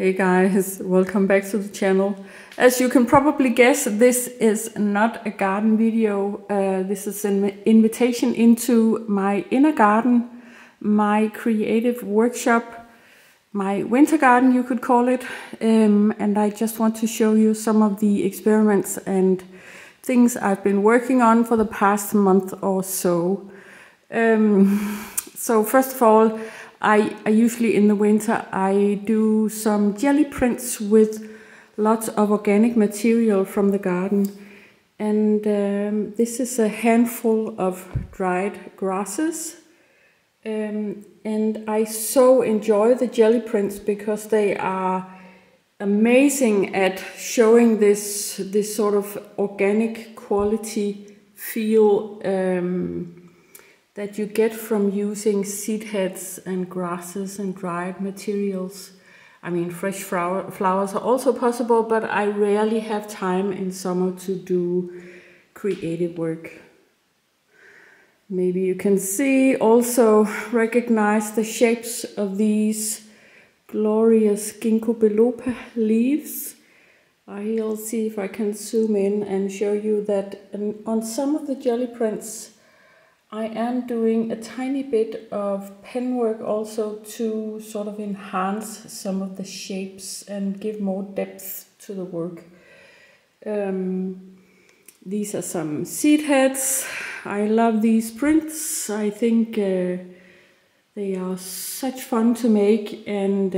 Hey guys, welcome back to the channel. As you can probably guess, this is not a garden video. This is an invitation into my inner garden, my creative workshop, my winter garden you could call it. And I just want to show you some of the experiments and things I've been working on for the past month or so. So first of all, I usually in the winter I do some jelly prints with lots of organic material from the garden, and this is a handful of dried grasses, and I so enjoy the jelly prints because they are amazing at showing this sort of organic quality feel that you get from using seed heads and grasses and dried materials. I mean, fresh flowers are also possible, but I rarely have time in summer to do creative work. Maybe you can see, also recognize the shapes of these glorious ginkgo biloba leaves. I'll see if I can zoom in and show you that on some of the jelly prints I am doing a tiny bit of pen work also to sort of enhance some of the shapes and give more depth to the work. These are some seed heads. I love these prints. I think they are such fun to make, and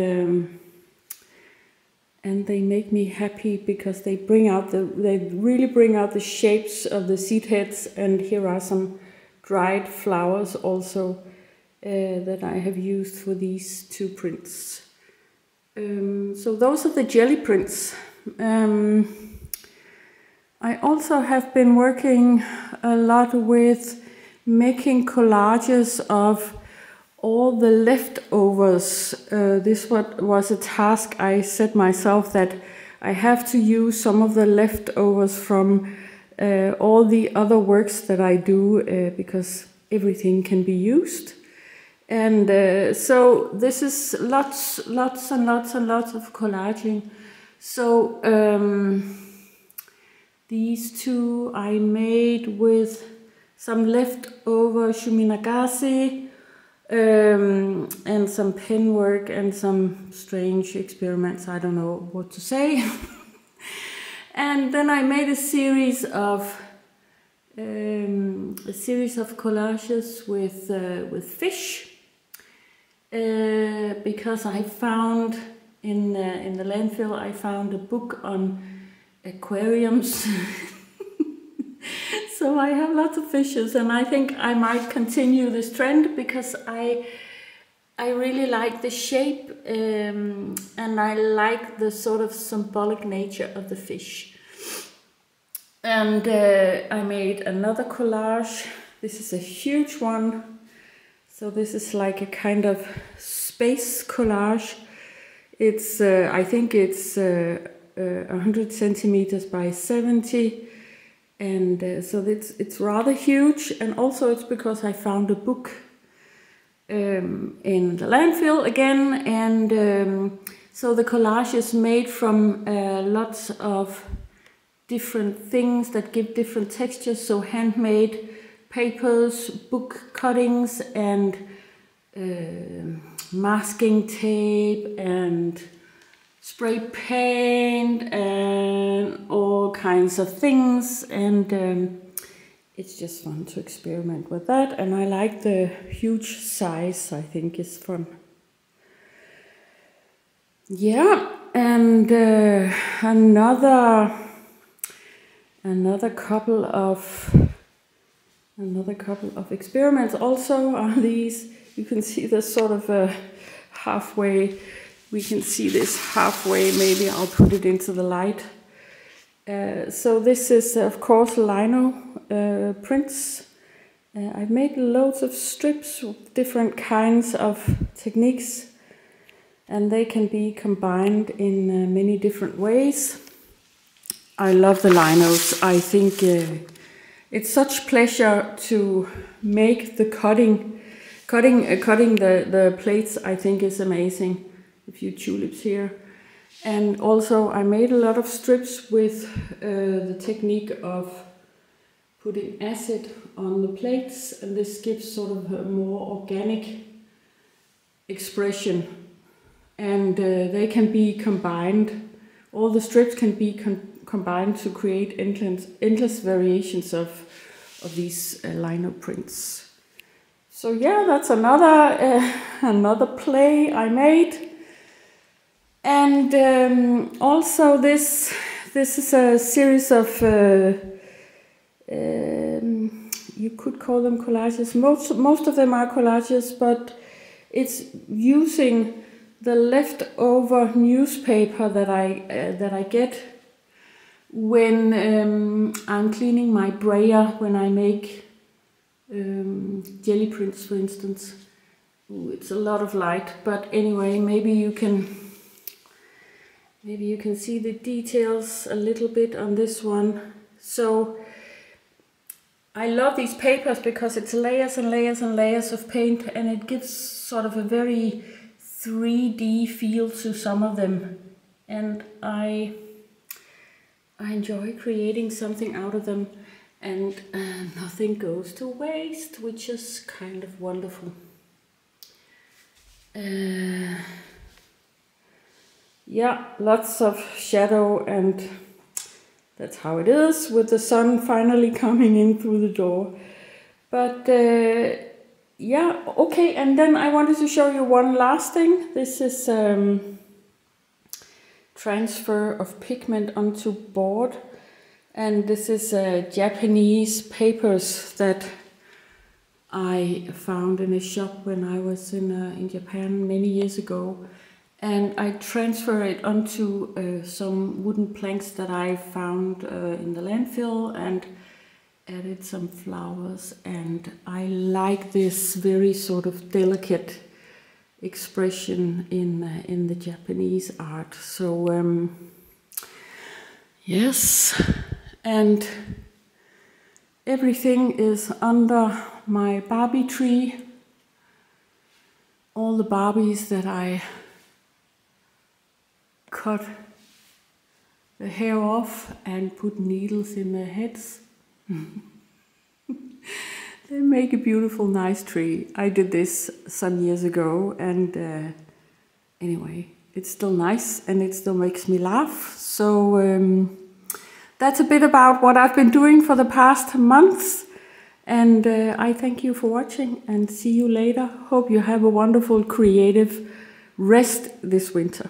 they make me happy because they really bring out the shapes of the seed heads. And here are some dried flowers also that I have used for these two prints. So those are the jelly prints. I also have been working a lot with making collages of all the leftovers. This was a task I set myself, that I have to use some of the leftovers from all the other works that I do, because everything can be used. And so this is lots and lots of collaging. So these two I made with some leftover Shuminagase and some pen work and some strange experiments. I don't know what to say. And then I made a series of collages with fish, because I found in the landfill I found a book on aquariums. So I have lots of fishes, and I think I might continue this trend because I really like the shape, and I like the sort of symbolic nature of the fish. And I made another collage. This is a huge one. So this is like a kind of space collage. It's I think it's 100 centimeters by 70. And so it's rather huge. And also it's because I found a book in the landfill again, and so the collage is made from lots of different things that give different textures. So handmade papers, book cuttings, and masking tape and spray paint and all kinds of things, and it's just fun to experiment with that. And I like the huge size, I think is fun. Yeah, and another couple of experiments also are these. You can see this sort of halfway. We can see this halfway. Maybe I'll put it into the light. So this is of course lino prints. I've made loads of strips with different kinds of techniques, and they can be combined in many different ways. I love the linos. I think it's such pleasure to make the cutting the plates. I think is amazing. A few tulips here. And also I made a lot of strips with the technique of putting acid on the plates, and this gives sort of a more organic expression, and they can be combined. All the strips can be combined to create endless variations of these lino prints. So yeah, that's another play I made. And also this is a series of you could call them collages. Most of them are collages, but it's using the leftover newspaper that I get when I'm cleaning my brayer, when I make jelly prints, for instance. Ooh, it's a lot of light, but anyway, maybe you can see the details a little bit on this one. So I love these papers because it's layers and layers and layers of paint, and it gives sort of a very 3D feel to some of them, and I enjoy creating something out of them, and nothing goes to waste, which is kind of wonderful. Yeah, lots of shadow, and that's how it is with the sun finally coming in through the door. But yeah, okay, and then I wanted to show you one last thing. This is transfer of pigment onto board, and this is Japanese papers that I found in a shop when I was in Japan many years ago. And I transfer it onto some wooden planks that I found in the landfill, and added some flowers. And I like this very sort of delicate expression in the Japanese art. So yes, and everything is under my Barbie tree. All the Barbies that I cut the hair off and put needles in their heads. They make a beautiful, nice tree. I did this some years ago, and anyway, it's still nice and it still makes me laugh. So that's a bit about what I've been doing for the past months, and I thank you for watching and see you later. Hope you have a wonderful creative rest this winter.